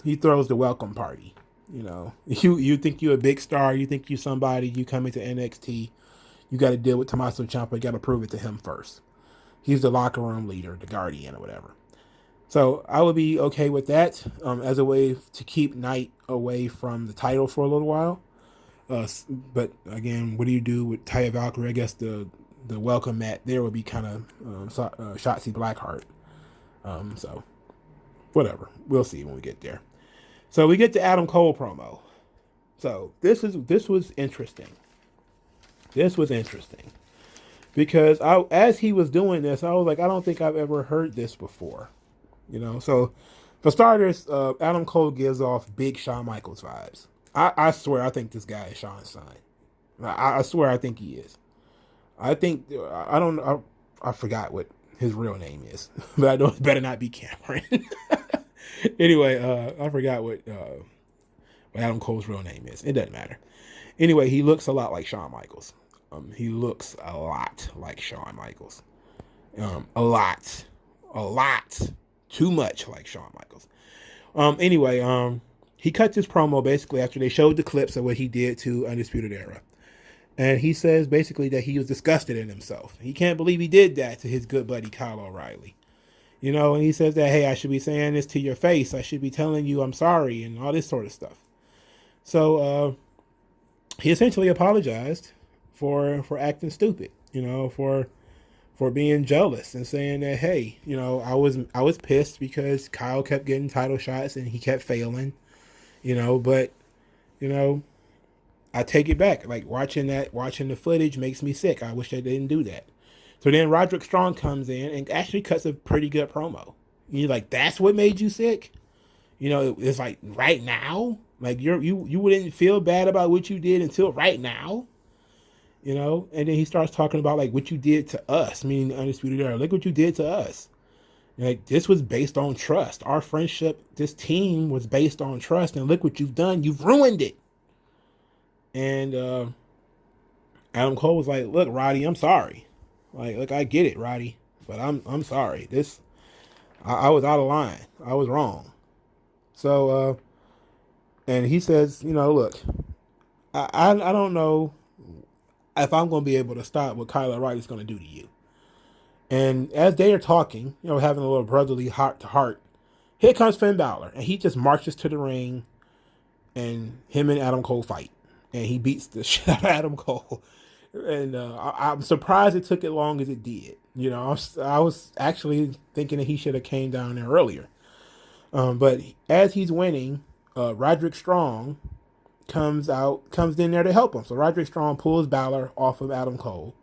he throws the welcome party. You know, you think you're a big star, you think you're somebody, you come into NXT, you got to deal with Tommaso Ciampa, you got to prove it to him first. He's the locker room leader, the guardian or whatever. So I would be okay with that, as a way to keep Knight away from the title for a little while. But again, what do you do with Taya Valkyrie? I guess the welcome mat there would be kind of Shotzi Blackheart. So whatever, we'll see when we get there. So we get the Adam Cole promo. So this was interesting. This was interesting because as he was doing this, I was like, I don't think I've ever heard this before. You know, so for starters, Adam Cole gives off big Shawn Michaels vibes. I swear, I think this guy is Shawn's son. I swear, I think he is. I forgot what his real name is, but I know it better not be Cameron. Anyway, I forgot what Adam Cole's real name is. It doesn't matter. Anyway, he looks a lot like Shawn Michaels. He looks a lot like Shawn Michaels. A lot, too much like Shawn Michaels. Anyway, he cut this promo basically after they showed the clips of what he did to Undisputed Era. And he says basically that he was disgusted in himself. He can't believe he did that to his good buddy Kyle O'Reilly. And he says that, hey, I should be saying this to your face. I should be telling you I'm sorry and all this sort of stuff. So he essentially apologized for acting stupid, for being jealous and saying that, hey, I was pissed because Kyle kept getting title shots and he kept failing, but you know, I take it back. Like watching the footage makes me sick. I wish I didn't do that. So then Roderick Strong comes in and actually cuts a pretty good promo. You're like, that's what made you sick? It's like right now? Like you wouldn't feel bad about what you did until right now? And then he starts talking about like what you did to us, meaning the Undisputed Era. Look what you did to us. Like this was based on trust. Our friendship, this team was based on trust, and look what you've done. You've ruined it. And Adam Cole was like, "Look, Roddy, I'm sorry. Like, look, I get it, Roddy, but I'm sorry. I was out of line. I was wrong." So, and he says, look, I don't know if I'm going to be able to stop what Kyle O'Reilly's going to do to you. And as they are talking, having a little brotherly heart to heart, here comes Finn Balor, and he just marches to the ring, and him and Adam Cole fight, and he beats the shit out of Adam Cole. And I'm surprised it took as long as it did. I was actually thinking that he should have came down there earlier. But as he's winning, Roderick Strong comes in there to help him. So Roderick Strong pulls Balor off of Adam Cole.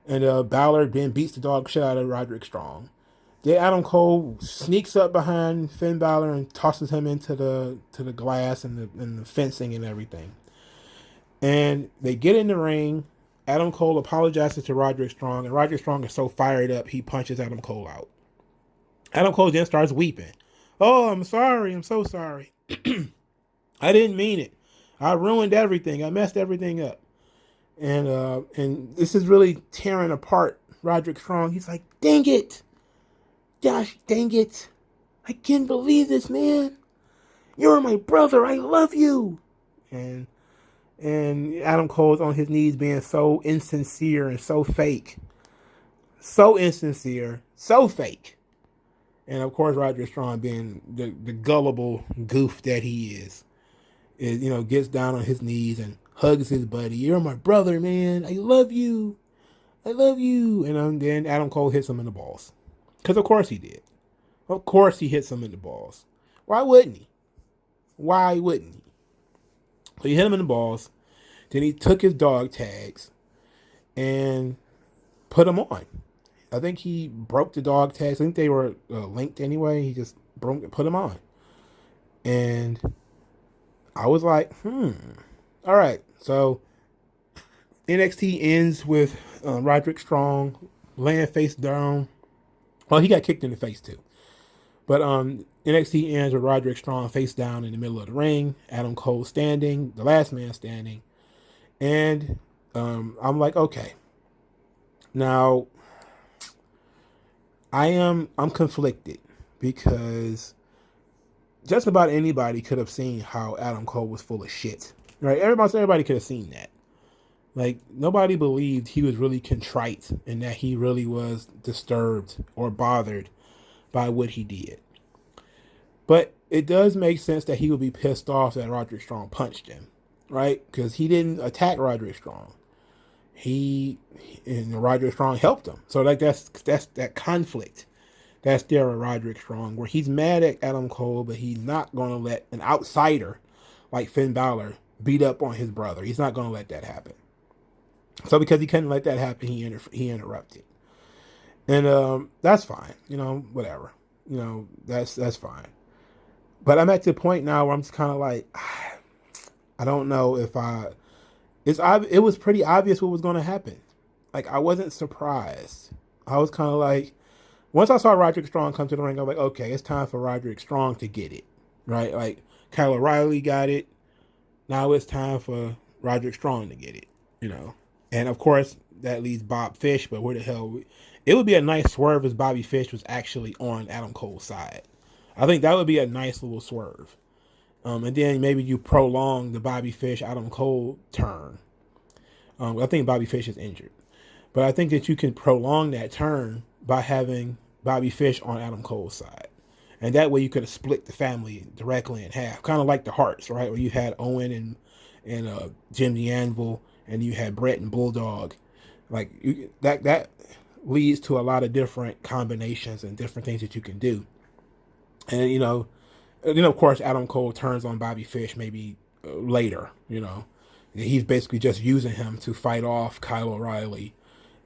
And Balor then beats the dog shit out of Roderick Strong. Then Adam Cole sneaks up behind Finn Balor and tosses him into the glass and the fencing and everything. And they get in the ring. Adam Cole apologizes to Roderick Strong, and Roderick Strong is so fired up he punches Adam Cole out. Adam Cole then starts weeping. "Oh, I'm sorry. I'm so sorry. I didn't mean it. I ruined everything. I messed everything up." And this is really tearing apart Roderick Strong. He's like, "Dang it. Gosh, dang it. I can't believe this, man. You're my brother. I love you." And Adam Cole's on his knees being so insincere and so fake. So insincere, so fake. And of course, Roderick Strong, being the gullible goof that he is, gets down on his knees and hugs his buddy. "You're my brother, man. I love you. I love you." And then Adam Cole hits him in the balls. Because of course he did. Of course he hits him in the balls. Why wouldn't he? Why wouldn't he? So he hit him in the balls. Then he took his dog tags and put them on. I think he broke the dog tags. I think they were linked anyway. He just put them on. And I was like, all right. So NXT ends with Roderick Strong laying face down. Well, he got kicked in the face too. But NXT ends with Roderick Strong face down in the middle of the ring. Adam Cole standing, the last man standing. And I'm like, okay. Now, I'm conflicted because just about anybody could have seen how Adam Cole was full of shit. Right? Everybody could have seen that. Like, nobody believed he was really contrite and that he really was disturbed or bothered by what he did. But it does make sense that he would be pissed off that Roderick Strong punched him, right? Because he didn't attack Roderick Strong. Roderick Strong helped him. So like that's that conflict that's there with Roderick Strong, where he's mad at Adam Cole, but he's not going to let an outsider like Finn Balor beat up on his brother. He's not going to let that happen. So because he couldn't let that happen, he interrupted. And that's fine. Whatever. That's fine. But I'm at the point now where I'm just kind of like, I don't know if it was pretty obvious what was going to happen. Like, I wasn't surprised. I was kind of like, once I saw Roderick Strong come to the ring, I was like, okay, it's time for Roderick Strong to get it, right? Like, Kyle O'Reilly got it. Now it's time for Roderick Strong to get it, And of course, that leaves Bob Fish, but where the hell? It would be a nice swerve if Bobby Fish was actually on Adam Cole's side. I think that would be a nice little swerve. And then maybe you prolong the Bobby Fish, Adam Cole turn. I think Bobby Fish is injured. But I think that you can prolong that turn by having Bobby Fish on Adam Cole's side. And that way you could have split the family directly in half. Kind of like the Hearts, right? Where you had Owen and Jim the Anvil, and you had Brett and Bulldog. Like that leads to a lot of different combinations and different things that you can do. And of course Adam Cole turns on Bobby Fish maybe later. He's basically just using him to fight off Kyle O'Reilly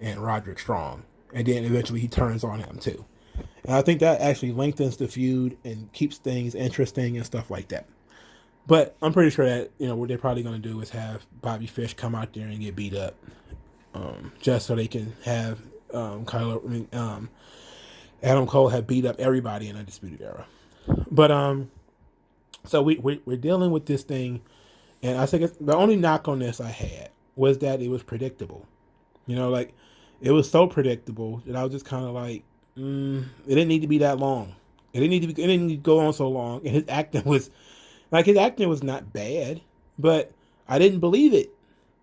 and Roderick Strong, and then eventually he turns on him too. And I think that actually lengthens the feud and keeps things interesting and stuff like that. But I'm pretty sure that what they're probably going to do is have Bobby Fish come out there and get beat up, just so they can have Adam Cole have beat up everybody in Undisputed Era. But so we're dealing with this thing, and I think the only knock on this I had was that it was predictable. Like it was so predictable that I was just kind of like, it didn't need to be that long. It didn't need to go on so long. And his acting was not bad, but I didn't believe it.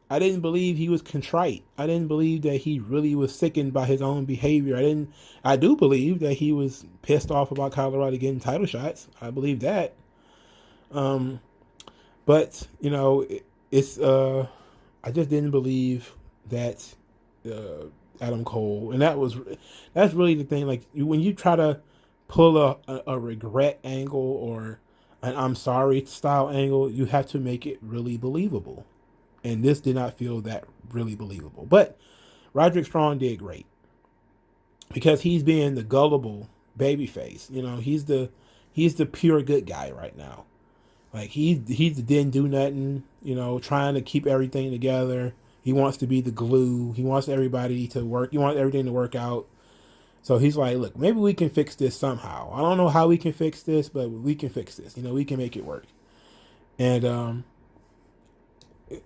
I didn't believe he was contrite. I didn't believe that he really was sickened by his own behavior. I do believe that he was pissed off about Kyle O'Reilly getting title shots. I believe that. But it's I just didn't believe that Adam Cole, and that's really the thing. Like when you try to pull a regret angle or an I'm sorry style angle, you have to make it really believable. And this did not feel that really believable. But Roderick Strong did great because he's being the gullible babyface. He's the pure good guy right now. Like he didn't do nothing. Trying to keep everything together. He wants to be the glue. He wants everybody to work. He wants everything to work out. So he's like, look, maybe we can fix this somehow. I don't know how we can fix this, but we can fix this. We can make it work. And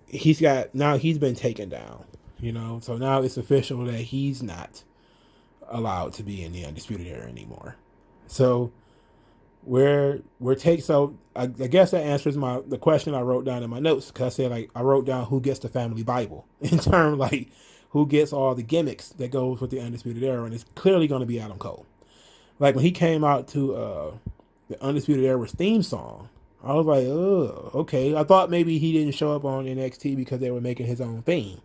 he's been taken down. So now it's official that he's not allowed to be in the Undisputed Era anymore. So I guess that answers the question I wrote down in my notes, because I said I wrote down who gets the family Bible in terms who gets all the gimmicks that goes with the Undisputed Era, and it's clearly going to be Adam Cole. Like when he came out to the Undisputed Era's theme song, I was like, oh, okay. I thought maybe he didn't show up on NXT because they were making his own theme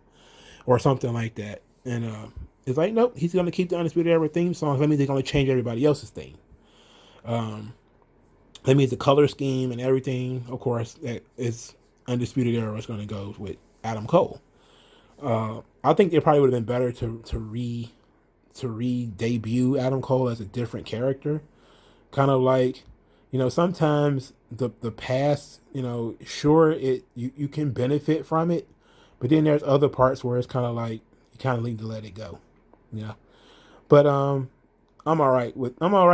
or something like that. And it's like, nope, he's going to keep the Undisputed Era theme song. That means they're going to change everybody else's theme. That means the color scheme and everything, of course, that is Undisputed Era is going to go with Adam Cole. I think it probably would have been better to re-debut Adam Cole as a different character. Kind of like, sometimes the past, sure, you can benefit from it, but then there's other parts where it's kind of like you kind of need to let it go. But I'm all right with it. I'm all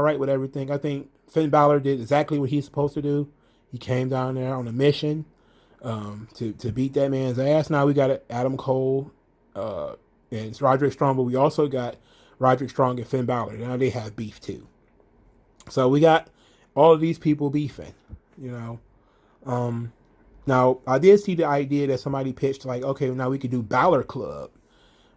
right with everything. I think Finn Balor did exactly what he's supposed to do. He came down there on a mission to beat that man's ass. Now we got Adam Cole and it's Roderick Strong, but we also got Roderick Strong and Finn Balor. Now they have beef too. So we got all of these people beefing, Now I did see the idea that somebody pitched like, okay, now we could do Balor Club,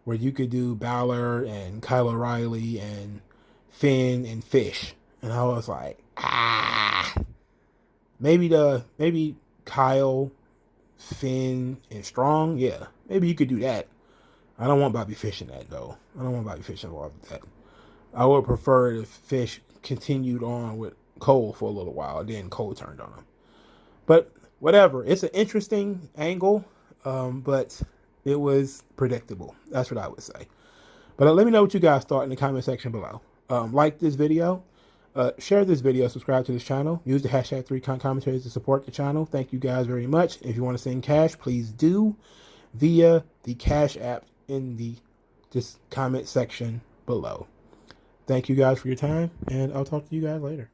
where you could do Balor and Kyle O'Reilly and Finn and Fish. And I was like, maybe Kyle, Finn, and Strong. Yeah, maybe you could do that. I don't want Bobby Fish in that though. I don't want Bobby Fish involved with that. I would prefer if Fish continued on with Cole for a little while, then Cole turned on him. But whatever, it's an interesting angle, but it was predictable. That's what I would say. But let me know what you guys thought in the comment section below. Like this video, share this video, subscribe to this channel, use the hashtag 3commentaries to support the channel. Thank you guys very much. If you want to send cash, please do via the Cash App in the comment section below. Thank you guys for your time, and I'll talk to you guys later.